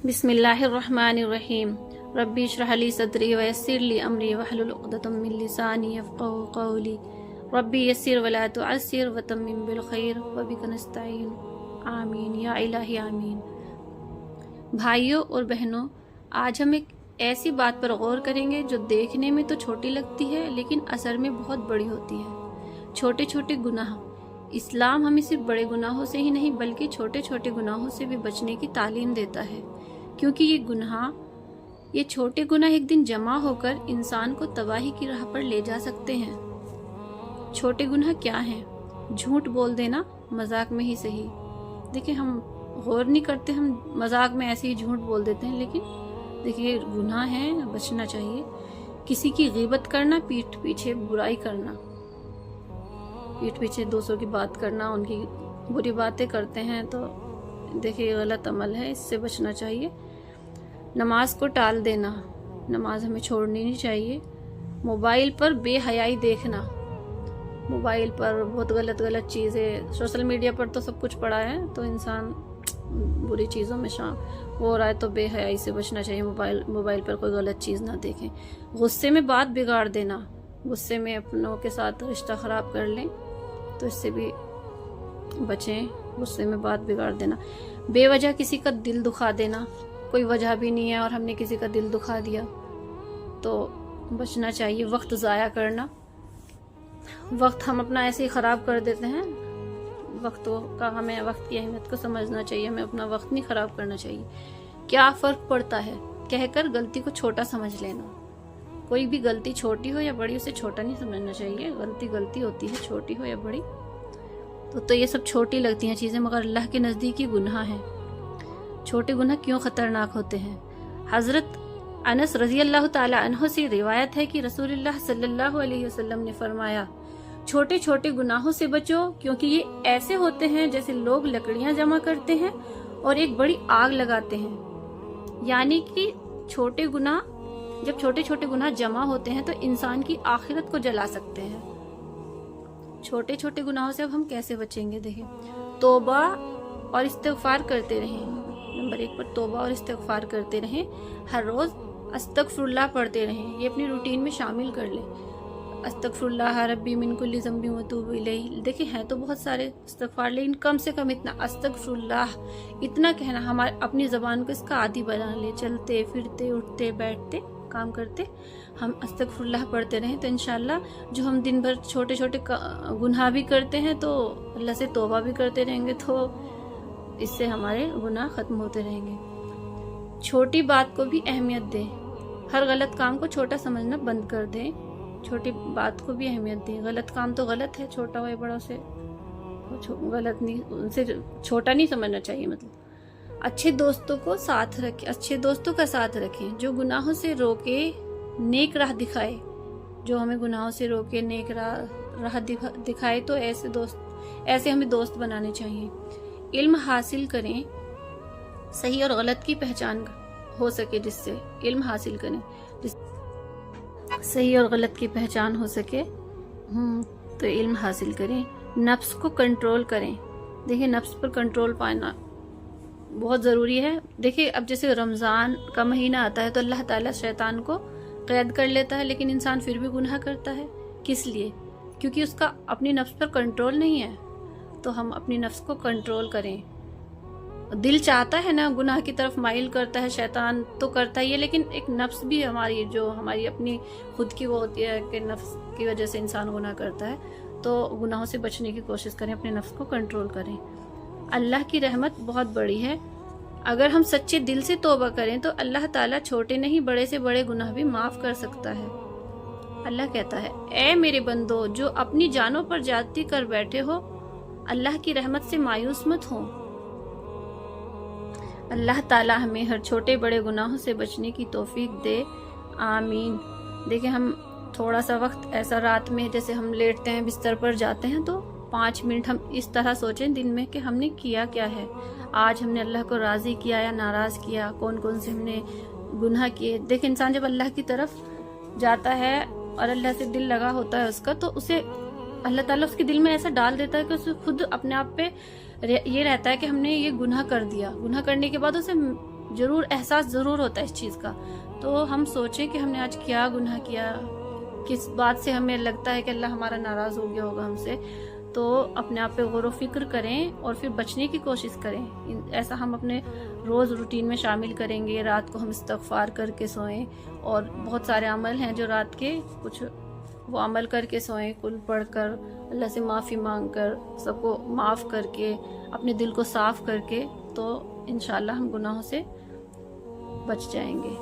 بسم اللہ الرحمن الرحیم ربی اشرح لی صدری ویسر لی امری واحلل عقدۃ من لسانی یفقہوا قولی ربی یسر ولا تعسر وتمم بالخیر وبک نستعین آمین یا الہی آمین۔ بھائیوں اور بہنوں، آج ہم ایک ایسی بات پر غور کریں گے جو دیکھنے میں تو چھوٹی لگتی ہے لیکن اثر میں بہت بڑی ہوتی ہے۔ چھوٹے چھوٹے گناہ۔ اسلام ہمیں صرف بڑے گناہوں سے ہی نہیں بلکہ چھوٹے چھوٹے گناہوں سے بھی بچنے کی تعلیم دیتا ہے، کیونکہ یہ چھوٹے گناہ ایک دن جمع ہو کر انسان کو تباہی کی راہ پر لے جا سکتے ہیں۔ چھوٹے گناہ کیا ہیں؟ جھوٹ بول دینا، مذاق میں ہی صحیح۔ دیکھیں، ہم غور نہیں کرتے، ہم مذاق میں ایسے ہی جھوٹ بول دیتے ہیں، لیکن دیکھیے گناہ ہے، بچنا چاہیے۔ کسی کی غیبت کرنا، پیٹھ پیچھے برائی کرنا، پیٹھ پیچھے دوسروں کی بات کرنا، ان کی بری باتیں کرتے ہیں تو دیکھیے غلط عمل ہے، اس سے بچنا چاہیے۔ نماز کو ٹال دینا، نماز ہمیں چھوڑنی نہیں چاہیے۔ موبائل پر بے حیائی دیکھنا، موبائل پر بہت غلط چیزیں، سوشل میڈیا پر تو سب کچھ پڑا ہے، تو انسان بری چیزوں میں ہو رہا ہے تو بے حیائی سے بچنا چاہیے۔ موبائل پر کوئی غلط چیز نہ دیکھیں۔ غصے میں بات بگاڑ دینا، غصے میں اپنوں کے ساتھ رشتہ خراب کر لیں تو اس سے بھی بچیں۔ غصے میں بات بگاڑ دینا، بے وجہ کسی کا دل دکھا دینا، کوئی وجہ بھی نہیں ہے اور ہم نے کسی کا دل دکھا دیا تو بچنا چاہیے۔ وقت ضائع کرنا، وقت ہم اپنا ایسے ہی خراب کر دیتے ہیں۔ وقت کی اہمیت کو سمجھنا چاہیے، ہمیں اپنا وقت نہیں خراب کرنا چاہیے۔ کیا فرق پڑتا ہے کہہ کر غلطی کو چھوٹا سمجھ لینا۔ کوئی بھی غلطی چھوٹی ہو یا بڑی، اسے چھوٹا نہیں سمجھنا چاہیے۔ غلطی ہوتی ہے، چھوٹی ہو یا بڑی۔ تو یہ سب چھوٹی لگتی ہیں چیزیں، مگر اللہ کے نزدیک یہ گناہ ہیں۔ چھوٹے گناہ کیوں خطرناک ہوتے ہیں؟ حضرت انس رضی اللہ تعالی عنہ سے روایت ہے کہ رسول اللہ صلی اللہ علیہ وسلم نے فرمایا، چھوٹے چھوٹے گناہوں سے بچو، کیونکہ یہ ایسے ہوتے ہیں جیسے لوگ لکڑیاں جمع کرتے ہیں اور ایک بڑی آگ لگاتے ہیں۔ یعنی کہ جب چھوٹے چھوٹے گناہ جمع ہوتے ہیں تو انسان کی آخرت کو جلا سکتے ہیں۔ چھوٹے چھوٹے گناہوں سے اب ہم کیسے بچیں گے؟ دیکھیں، توبہ اور استغفار کرتے رہیں۔ نمبر 1 پر توبہ اور استغفار کرتے رہیں۔ ہر روز استغفر اللہ پڑھتے رہیں، یہ اپنی روٹین میں شامل کر لیں۔ استغفر اللہ ربی من کل ذنب واتوب الیہ۔ دیکھیں ہیں تو بہت سارے استغفار، لیکن کم سے کم اتنا استغفر اللہ، اتنا کہنا ہمارے اپنی زبان کو اس کا عادی بنا لے۔ چلتے پھرتے، اٹھتے بیٹھتے، کام کرتے ہم استغفر اللہ پڑھتے رہیں تو انشاءاللہ جو ہم دن بھر چھوٹے چھوٹے گناہ بھی کرتے ہیں تو اللہ سے توبہ بھی کرتے رہیں گے تو اس سے ہمارے گناہ ختم ہوتے رہیں گے۔ چھوٹی بات کو بھی اہمیت دیں، ہر غلط کام کو چھوٹا سمجھنا بند کر دیں۔ چھوٹی بات کو بھی اہمیت دیں۔ غلط کام تو غلط ہے، چھوٹا ہو یا بڑا، اسے غلط نہیں، اسے چھوٹا نہیں سمجھنا چاہیے۔ مطلب اچھے دوستوں کو ساتھ رکھیں، اچھے دوستوں کا ساتھ رکھیں جو گناہوں سے روکے، نیک راہ دکھائے۔ جو ہمیں گناہوں سے روکے، نیک راہ دکھائے تو ایسے ہمیں دوست بنانے چاہیے۔ علم حاصل کریں، صحیح اور غلط کی پہچان ہو سکے، جس سے علم حاصل کریں، صحیح اور غلط کی پہچان ہو سکے تو علم حاصل کریں۔ نفس کو کنٹرول کریں۔ دیکھیں، نفس پر کنٹرول پانا بہت ضروری ہے۔ دیکھیں، اب جیسے رمضان کا مہینہ آتا ہے تو اللہ تعالیٰ شیطان کو قید کر لیتا ہے، لیکن انسان پھر بھی گناہ کرتا ہے۔ کس لیے؟ کیونکہ اس کا اپنی نفس پر کنٹرول نہیں ہے۔ تو ہم اپنی نفس کو کنٹرول کریں۔ دل چاہتا ہے نا، گناہ کی طرف مائل کرتا ہے، شیطان تو کرتا ہی ہے، لیکن ایک نفس بھی ہماری اپنی خود کی وہ ہوتی ہے کہ نفس کی وجہ سے انسان گناہ کرتا ہے۔ تو گناہوں سے بچنے کی کوشش کریں، اپنے نفس کو کنٹرول کریں۔ اللہ کی رحمت بہت بڑی ہے۔ اگر ہم سچے دل سے توبہ کریں تو اللہ تعالیٰ چھوٹے نہیں بڑے سے بڑے گناہ بھی معاف کر سکتا ہے۔ اللہ کہتا ہے، اے میرے بندو جو اپنی جانوں پر زیادتی کر بیٹھے ہو، اللہ کی رحمت سے مایوس مت ہو۔ اللہ تعالیٰ ہمیں ہر چھوٹے بڑے گناہوں سے بچنے کی توفیق دے، آمین۔ دیکھیں، ہم تھوڑا سا وقت ایسا رات میں جیسے ہم لیٹتے ہیں، بستر پر جاتے ہیں تو 5 منٹ ہم اس طرح سوچیں دن میں کہ ہم نے کیا کیا ہے، آج ہم نے اللہ کو راضی کیا یا ناراض کیا، کون کون سے ہم نے گناہ کیے۔ دیکھ، انسان جب اللہ کی طرف جاتا ہے اور اللہ سے دل لگا ہوتا ہے اس کا، تو اسے اللہ تعالیٰ اس کے دل میں ایسا ڈال دیتا ہے کہ اسے خود اپنے آپ پہ یہ رہتا ہے کہ ہم نے یہ گناہ کر دیا۔ گناہ کرنے کے بعد اسے ضرور احساس ضرور ہوتا ہے اس چیز کا. تو ہم سوچیں کہ ہم نے آج کیا گناہ کیا, کس بات سے ہمیں لگتا ہے کہ اللہ ہمارا ناراض ہو گیا ہوگا ہم سے. تو اپنے آپ پہ غور و فکر کریں اور پھر بچنے کی کوشش کریں. ایسا ہم اپنے روز روٹین میں شامل کریں گے. رات کو ہم استغفار کر کے سوئیں, اور بہت سارے عمل ہیں جو رات کے کچھ وہ عمل کر کے سوئیں, کل پڑھ کر, اللہ سے معافی مانگ کر, سب کو معاف کر کے, اپنے دل کو صاف کر کے, تو انشاءاللہ ہم گناہوں سے بچ جائیں گے.